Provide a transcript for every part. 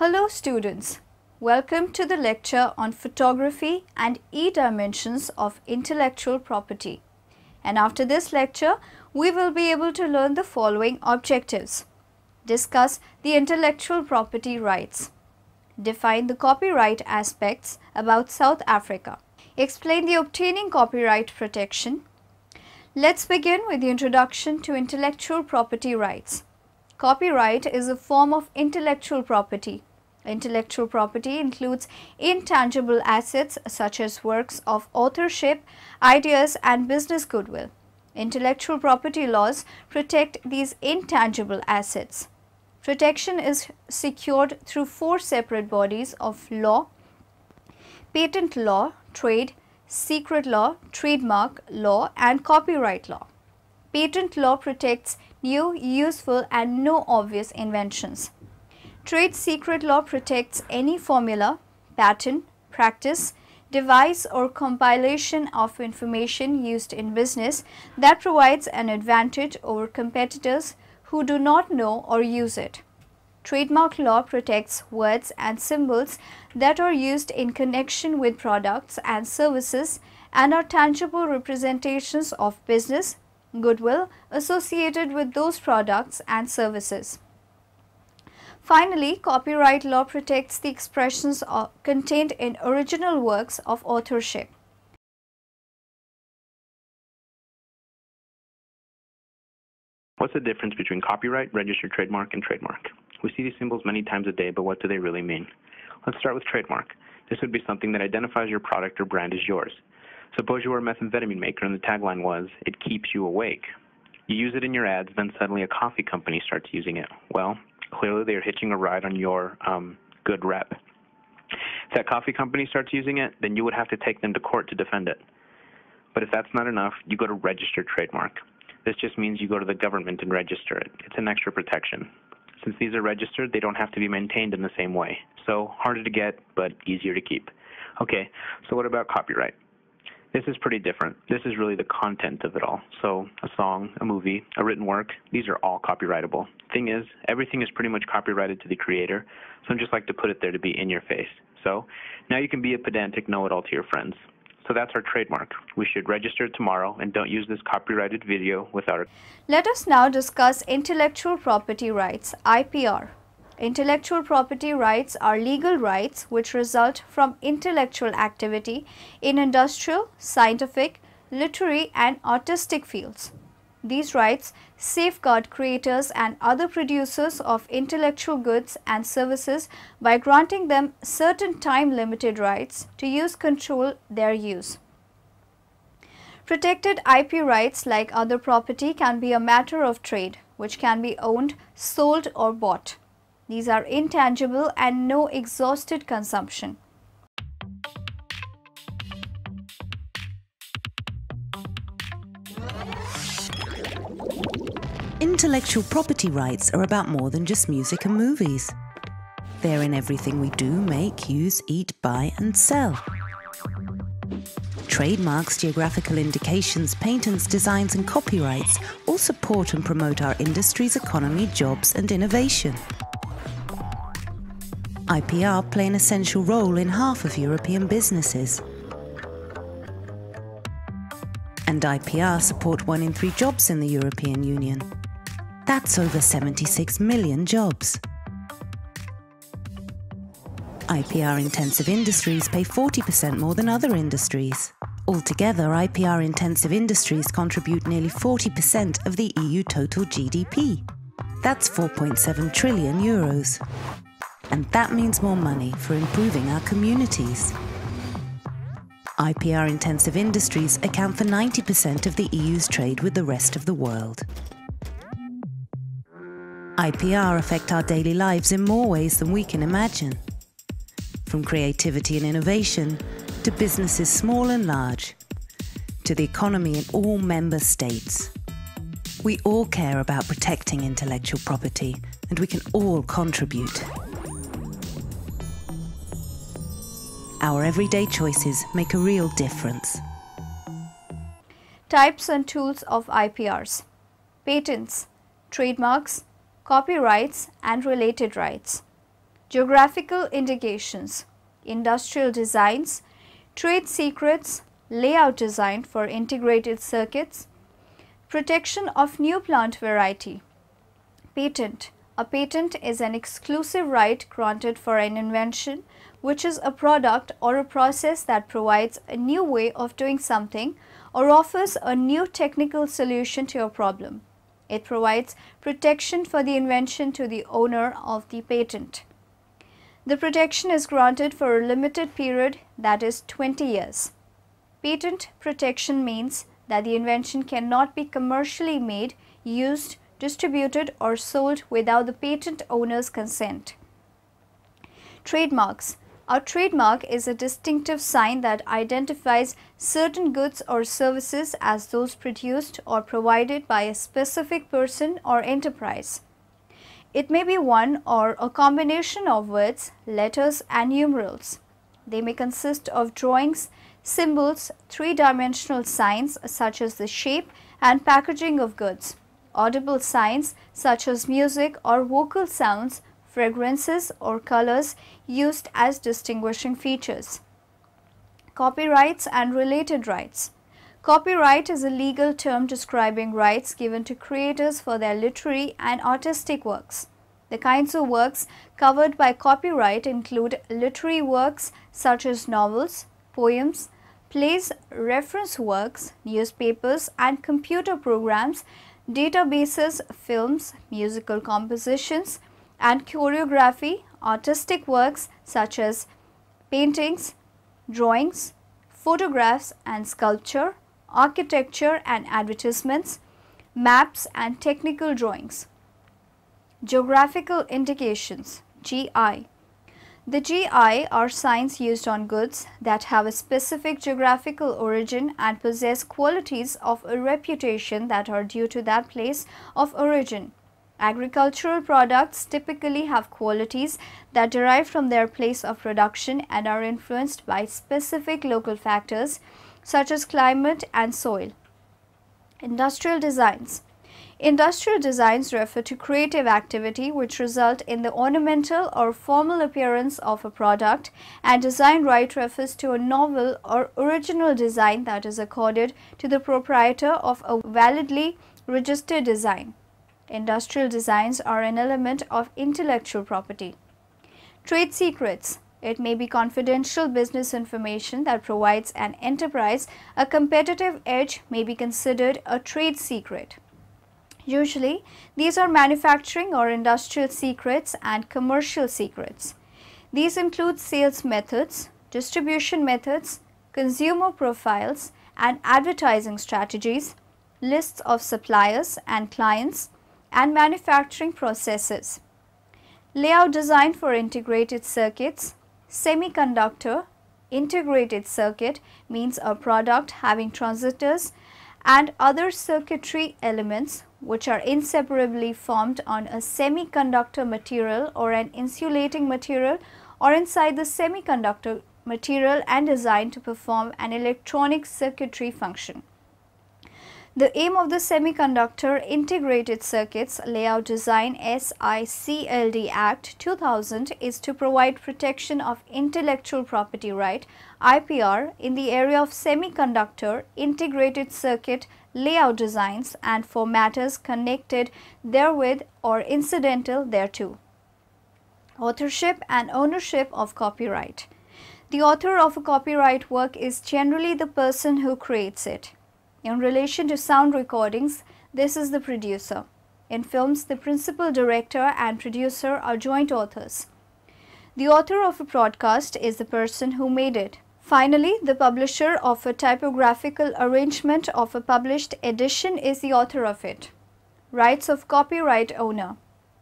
Hello students, welcome to the lecture on photography and e-dimensions of intellectual property. And after this lecture, we will be able to learn the following objectives. Discuss the intellectual property rights. Define the copyright aspects about South Africa. Explain the obtaining copyright protection. Let's begin with the introduction to intellectual property rights. Copyright is a form of intellectual property. Intellectual property includes intangible assets such as works of authorship, ideas, and business goodwill. Intellectual property laws protect these intangible assets. Protection is secured through four separate bodies of law: patent law, trade, secret law, trademark law, and copyright law. Patent law protects new, useful, and no obvious inventions. Trade secret law protects any formula, pattern, practice, device, or compilation of information used in business that provides an advantage over competitors who do not know or use it. Trademark law protects words and symbols that are used in connection with products and services and are tangible representations of business goodwill associated with those products and services. Finally, copyright law protects the expressions contained in original works of authorship. What's the difference between copyright, registered trademark, and trademark? We see these symbols many times a day, but what do they really mean? Let's start with trademark. This would be something that identifies your product or brand as yours. Suppose you were a methamphetamine maker and the tagline was, "It keeps you awake." You use it in your ads, then suddenly a coffee company starts using it. Well, clearly they are hitching a ride on your good rep. If that coffee company starts using it, then you would have to take them to court to defend it. But if that's not enough, you go to registered trademark. This just means you go to the government and register it. It's an extra protection. Since these are registered, they don't have to be maintained in the same way. So harder to get, but easier to keep. Okay, so what about copyright? This is pretty different. This is really the content of it all. So a song, a movie, a written work, these are all copyrightable. Thing is, everything is pretty much copyrighted to the creator, so I just like to put it there to be in your face. So now you can be a pedantic know-it-all to your friends. So that's our trademark. We should register it tomorrow and don't use this copyrighted video without it. Let us now discuss intellectual property rights, IPR. Intellectual property rights are legal rights which result from intellectual activity in industrial, scientific, literary, and artistic fields. These rights safeguard creators and other producers of intellectual goods and services by granting them certain time-limited rights to use control their use. Protected IP rights, like other property, can be a matter of trade, which can be owned, sold, or bought. These are intangible and no exhausted consumption. Intellectual property rights are about more than just music and movies. They're in everything we do, make, use, eat, buy, and sell. Trademarks, geographical indications, patents, designs, and copyrights all support and promote our industry's economy, jobs, and innovation. IPR play an essential role in half of European businesses. And IPR support 1 in 3 jobs in the European Union. That's over 76 million jobs. IPR-intensive industries pay 40% more than other industries. Altogether, IPR-intensive industries contribute nearly 40% of the EU total GDP. That's 4.7 trillion euros. And that means more money for improving our communities. IPR-intensive industries account for 90% of the EU's trade with the rest of the world. IPR affect our daily lives in more ways than we can imagine. From creativity and innovation, to businesses small and large, to the economy in all member states. We all care about protecting intellectual property, and we can all contribute. Our everyday choices make a real difference. Types and tools of IPRs: patents, trademarks, copyrights, and related rights. geographical indications, industrial designs, trade secrets, layout design for integrated circuits, protection of new plant variety. Patent. A patent is an exclusive right granted for an invention, which is a product or a process that provides a new way of doing something or offers a new technical solution to a problem. It provides protection for the invention to the owner of the patent. The protection is granted for a limited period, that is 20 years. Patent protection means that the invention cannot be commercially made, used, distributed or sold without the patent owner's consent. Trademarks. A trademark is a distinctive sign that identifies certain goods or services as those produced or provided by a specific person or enterprise. It may be one or a combination of words, letters and numerals. They may consist of drawings, symbols, three-dimensional signs such as the shape and packaging of goods, audible signs such as music or vocal sounds, fragrances or colors used as distinguishing features. Copyrights and related rights. Copyright is a legal term describing rights given to creators for their literary and artistic works. The kinds of works covered by copyright include literary works such as novels, poems, plays, reference works, newspapers and computer programs, databases, films, musical compositions, and choreography, artistic works such as paintings, drawings, photographs and sculpture, architecture and advertisements, maps and technical drawings. Geographical indications, GI. The GI are signs used on goods that have a specific geographical origin and possess qualities of a reputation that are due to that place of origin. Agricultural products typically have qualities that derive from their place of production and are influenced by specific local factors such as climate and soil. Industrial designs. Industrial designs refer to creative activity which result in the ornamental or formal appearance of a product, and design right refers to a novel or original design that is accorded to the proprietor of a validly registered design. Industrial designs are an element of intellectual property. Trade secrets. It may be confidential business information that provides an enterprise a competitive edge, may be considered a trade secret. Usually, these are manufacturing or industrial secrets and commercial secrets. These include sales methods, distribution methods, consumer profiles and advertising strategies, lists of suppliers and clients, and manufacturing processes. Layout design for integrated circuits. Semiconductor integrated circuit means a product having transistors and other circuitry elements which are inseparably formed on a semiconductor material or an insulating material or inside the semiconductor material and designed to perform an electronic circuitry function. The aim of the Semiconductor Integrated Circuits Layout Design SICLD Act 2000 is to provide protection of intellectual property right IPR in the area of semiconductor integrated circuit layout designs and for matters connected therewith or incidental thereto. Authorship and ownership of copyright. The author of a copyright work is generally the person who creates it. In relation to sound recordings, this is the producer. In films, the principal director and producer are joint authors. The author of a broadcast is the person who made it. Finally, the publisher of a typographical arrangement of a published edition is the author of it. Rights of copyright owner.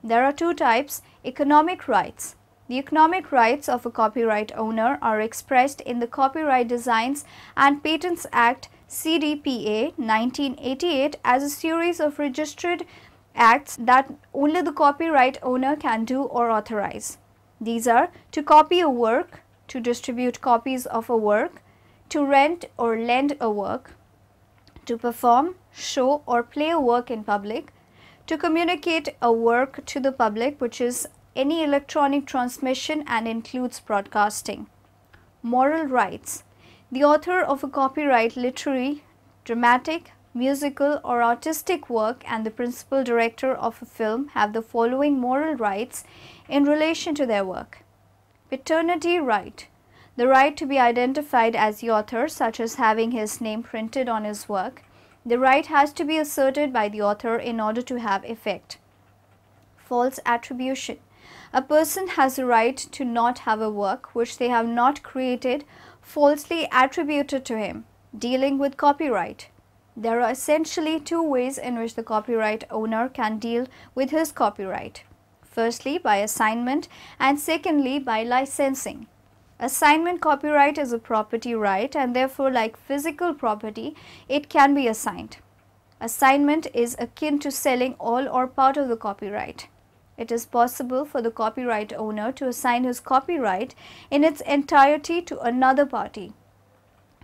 There are two types: economic rights. The economic rights of a copyright owner are expressed in the Copyright Designs and Patents Act CDPA 1988 as a series of registered acts that only the copyright owner can do or authorize. These are to copy a work, to distribute copies of a work, to rent or lend a work, to perform, show or play a work in public, to communicate a work to the public which is any electronic transmission and includes broadcasting. Moral rights. The author of a copyright literary, dramatic, musical or artistic work and the principal director of a film have the following moral rights in relation to their work. Paternity right. The right to be identified as the author, such as having his name printed on his work. The right has to be asserted by the author in order to have effect. False attribution. A person has a right to not have a work which they have not created falsely attributed to him. Dealing with copyright. There are essentially two ways in which the copyright owner can deal with his copyright. Firstly, by assignment, and secondly, by licensing. Assignment copyright is a property right and therefore, like physical property, it can be assigned. Assignment is akin to selling all or part of the copyright. It is possible for the copyright owner to assign his copyright in its entirety to another party.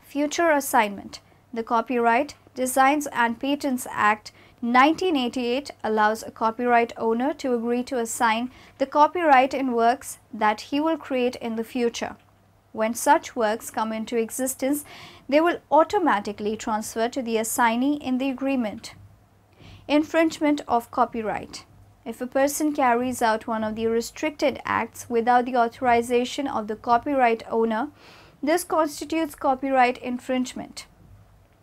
Future assignment. The Copyright, Designs and Patents Act 1988 allows a copyright owner to agree to assign the copyright in works that he will create in the future. When such works come into existence, they will automatically transfer to the assignee in the agreement. Infringement of copyright. If a person carries out one of the restricted acts without the authorization of the copyright owner, this constitutes copyright infringement.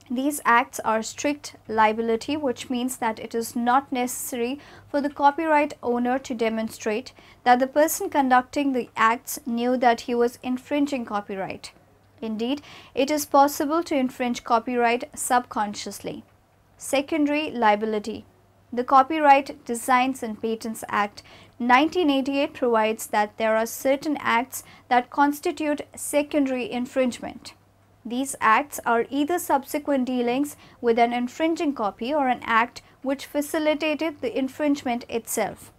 These acts are strict liability, which means that it is not necessary for the copyright owner to demonstrate that the person conducting the acts knew that he was infringing copyright. Indeed, it is possible to infringe copyright subconsciously. Secondary liability. The Copyright, Designs and Patents Act 1988 provides that there are certain acts that constitute secondary infringement. These acts are either subsequent dealings with an infringing copy or an act which facilitated the infringement itself.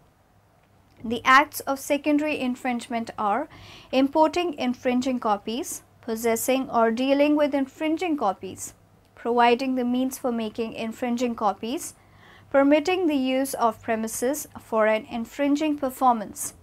The acts of secondary infringement are importing infringing copies, possessing or dealing with infringing copies, providing the means for making infringing copies, permitting the use of premises for an infringing performance,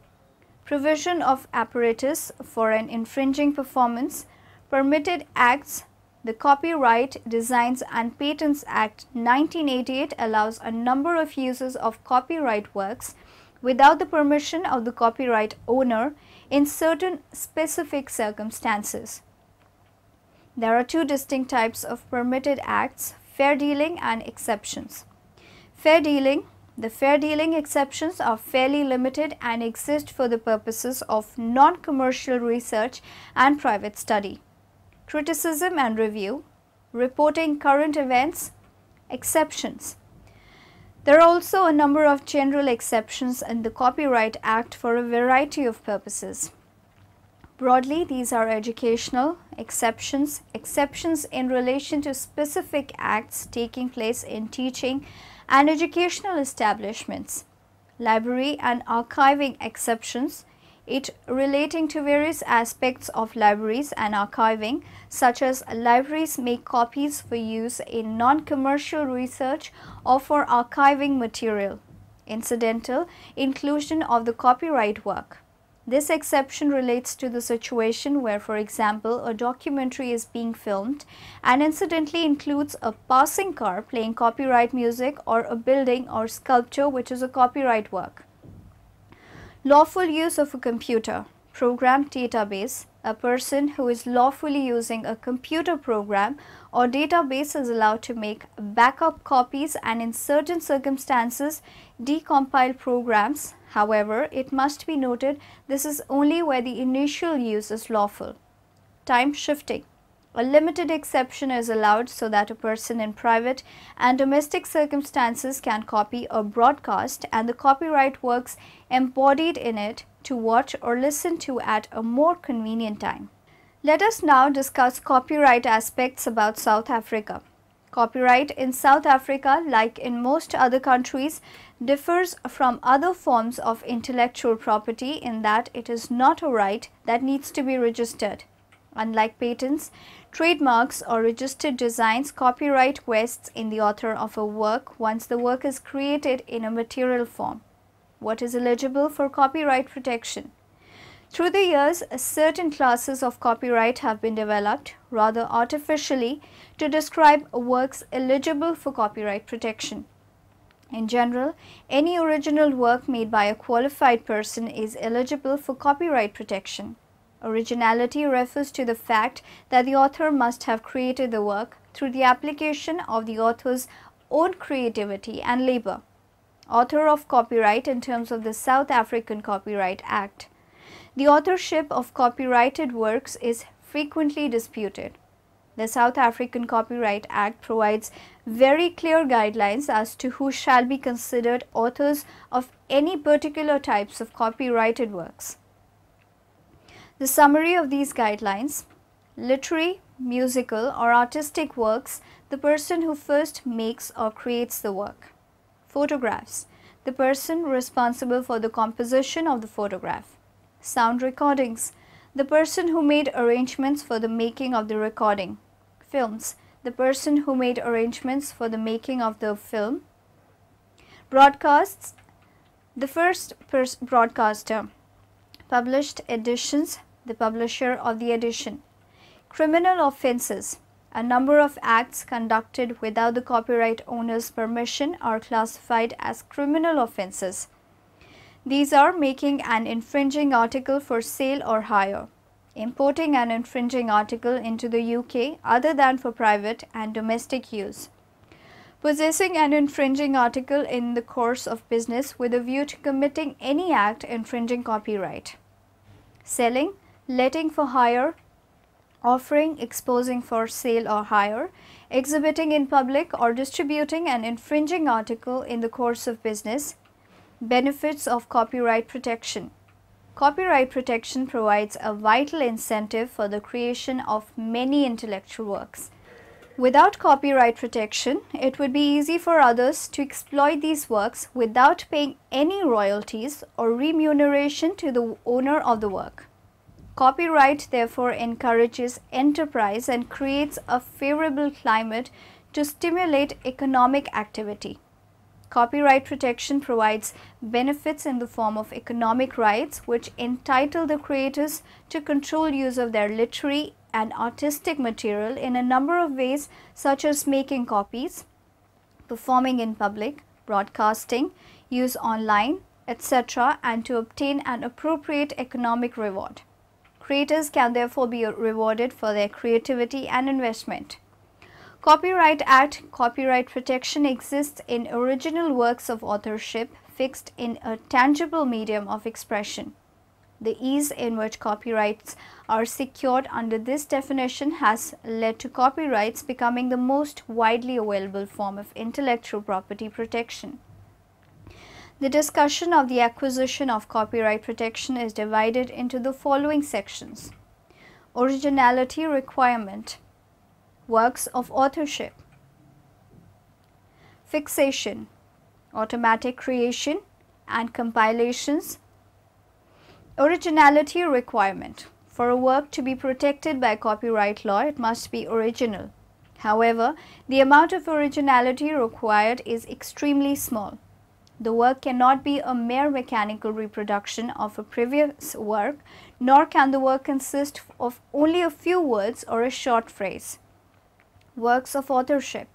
provision of apparatus for an infringing performance. Permitted acts. The Copyright, Designs and Patents Act 1988 allows a number of uses of copyright works without the permission of the copyright owner in certain specific circumstances. There are two distinct types of permitted acts: fair dealing and exceptions. Fair dealing. The fair dealing exceptions are fairly limited and exist for the purposes of non-commercial research and private study. Criticism and review, reporting current events, exceptions. There are also a number of general exceptions in the Copyright Act for a variety of purposes. Broadly, these are educational exceptions, exceptions in relation to specific acts taking place in teaching and educational establishments, library and archiving exceptions, it relating to various aspects of libraries and archiving, such as libraries make copies for use in non-commercial research or for archiving material. Incidental, inclusion of the copyright work. This exception relates to the situation where, for example, a documentary is being filmed and incidentally includes a passing car playing copyright music or a building or sculpture which is a copyright work. Lawful use of a computer, program, database. A person who is lawfully using a computer program or database is allowed to make backup copies and in certain circumstances decompile programs. However, it must be noted this is only where the initial use is lawful. Time shifting. A limited exception is allowed so that a person in private and domestic circumstances can copy a broadcast and the copyright works embodied in it to watch or listen to at a more convenient time. Let us now discuss copyright aspects about South Africa. Copyright in South Africa, like in most other countries, differs from other forms of intellectual property in that it is not a right that needs to be registered. Unlike patents, trademarks or registered designs, copyright vests in the author of a work once the work is created in a material form. What is eligible for copyright protection? Through the years, certain classes of copyright have been developed, rather artificially, to describe works eligible for copyright protection. In general, any original work made by a qualified person is eligible for copyright protection. Originality refers to the fact that the author must have created the work through the application of the author's own creativity and labor. Author of copyright in terms of the South African Copyright Act. The authorship of copyrighted works is frequently disputed. The South African Copyright Act provides very clear guidelines as to who shall be considered authors of any particular types of copyrighted works. The summary of these guidelines: literary, musical or artistic works, the person who first makes or creates the work. Photographs, the person responsible for the composition of the photograph. Sound recordings, the person who made arrangements for the making of the recording. Films, the person who made arrangements for the making of the film. Broadcasts, the first broadcaster. Published editions, the publisher of the edition. Criminal offences, a number of acts conducted without the copyright owner's permission are classified as criminal offences. These are making an infringing article for sale or hire, importing an infringing article into the UK other than for private and domestic use, possessing an infringing article in the course of business with a view to committing any act infringing copyright, selling, letting for hire, offering, exposing for sale or hire, exhibiting in public or distributing an infringing article in the course of business. Benefits of copyright protection. Copyright protection provides a vital incentive for the creation of many intellectual works. Without copyright protection, it would be easy for others to exploit these works without paying any royalties or remuneration to the owner of the work. Copyright therefore encourages enterprise and creates a favorable climate to stimulate economic activity. Copyright protection provides benefits in the form of economic rights which entitle the creators to control use of their literary and artistic material in a number of ways, such as making copies, performing in public, broadcasting, use online, etc., and to obtain an appropriate economic reward. Creators can therefore be rewarded for their creativity and investment. Copyright Act copyright protection exists in original works of authorship fixed in a tangible medium of expression. The ease in which copyrights are secured under this definition has led to copyrights becoming the most widely available form of intellectual property protection. The discussion of the acquisition of copyright protection is divided into the following sections: originality requirement, works of authorship, fixation, automatic creation and compilations. Originality requirement. For a work to be protected by copyright law, it must be original. However, the amount of originality required is extremely small. The work cannot be a mere mechanical reproduction of a previous work, nor can the work consist of only a few words or a short phrase. Works of authorship.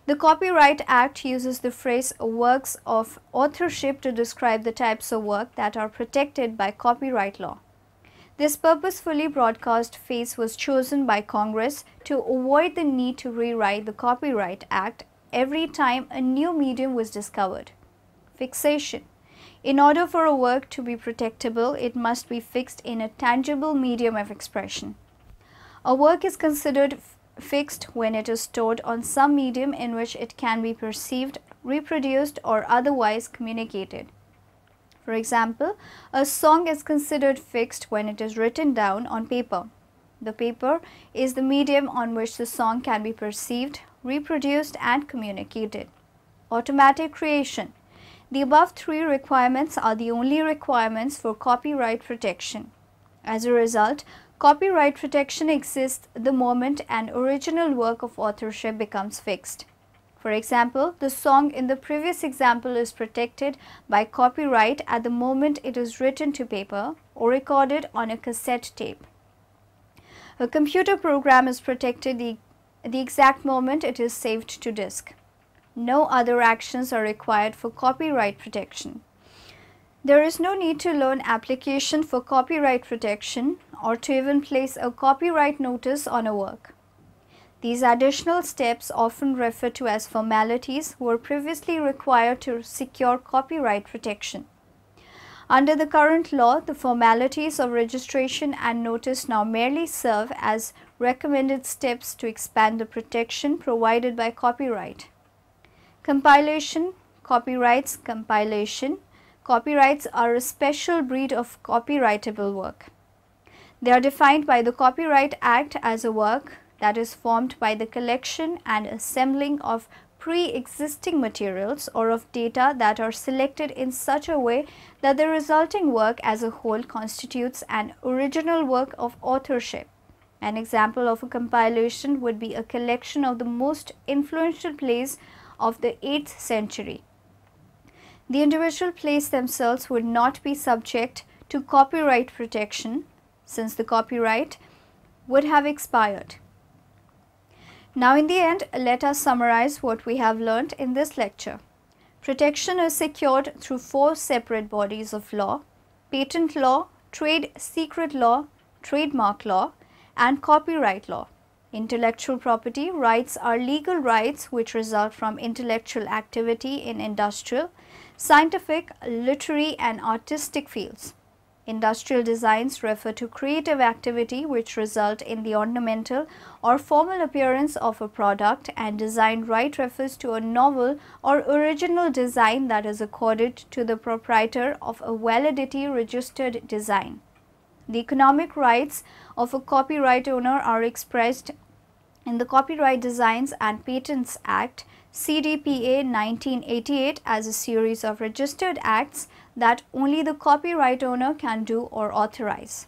The Copyright Act uses the phrase works of authorship to describe the types of work that are protected by copyright law. This purposefully broadcast phrase was chosen by Congress to avoid the need to rewrite the Copyright Act every time a new medium was discovered. Fixation. In order for a work to be protectable, it must be fixed in a tangible medium of expression. A work is considered fixed when it is stored on some medium in which it can be perceived, reproduced or otherwise communicated. For example, a song is considered fixed when it is written down on paper. The paper is the medium on which the song can be perceived, reproduced and communicated. Automatic creation. The above three requirements are the only requirements for copyright protection. As a result, copyright protection exists the moment an original work of authorship becomes fixed. For example, the song in the previous example is protected by copyright at the moment it is written to paper or recorded on a cassette tape. A computer program is protected the exact moment it is saved to disk. No other actions are required for copyright protection. There is no need to learn application for copyright protection or to even place a copyright notice on a work. These additional steps, often referred to as formalities, were previously required to secure copyright protection. Under the current law, the formalities of registration and notice now merely serve as recommended steps to expand the protection provided by copyright. Compilation, copyrights, compilation. Copyrights are a special breed of copyrightable work. They are defined by the Copyright Act as a work that is formed by the collection and assembling of pre-existing materials or of data that are selected in such a way that the resulting work as a whole constitutes an original work of authorship. An example of a compilation would be a collection of the most influential plays of the 8th century. The individual plays themselves would not be subject to copyright protection since the copyright would have expired. Now in the end, let us summarize what we have learnt in this lecture. Protection is secured through 4 separate bodies of law: patent law, trade secret law, trademark law, and copyright law. Intellectual property rights are legal rights which result from intellectual activity in industrial, scientific, literary, and artistic fields. Industrial designs refer to creative activity which result in the ornamental or formal appearance of a product, and design right refers to a novel or original design that is accorded to the proprietor of a validity registered design. The economic rights of a copyright owner are expressed in the Copyright Designs and Patents Act CDPA 1988 as a series of registered acts that only the copyright owner can do or authorize.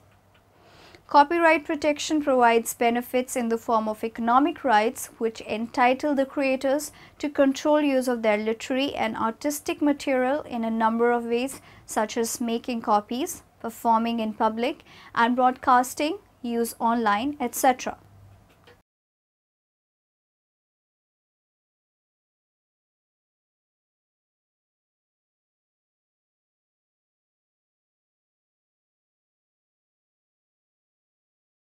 Copyright protection provides benefits in the form of economic rights which entitle the creators to control use of their literary and artistic material in a number of ways, such as making copies, performing in public, and broadcasting, use online, etc.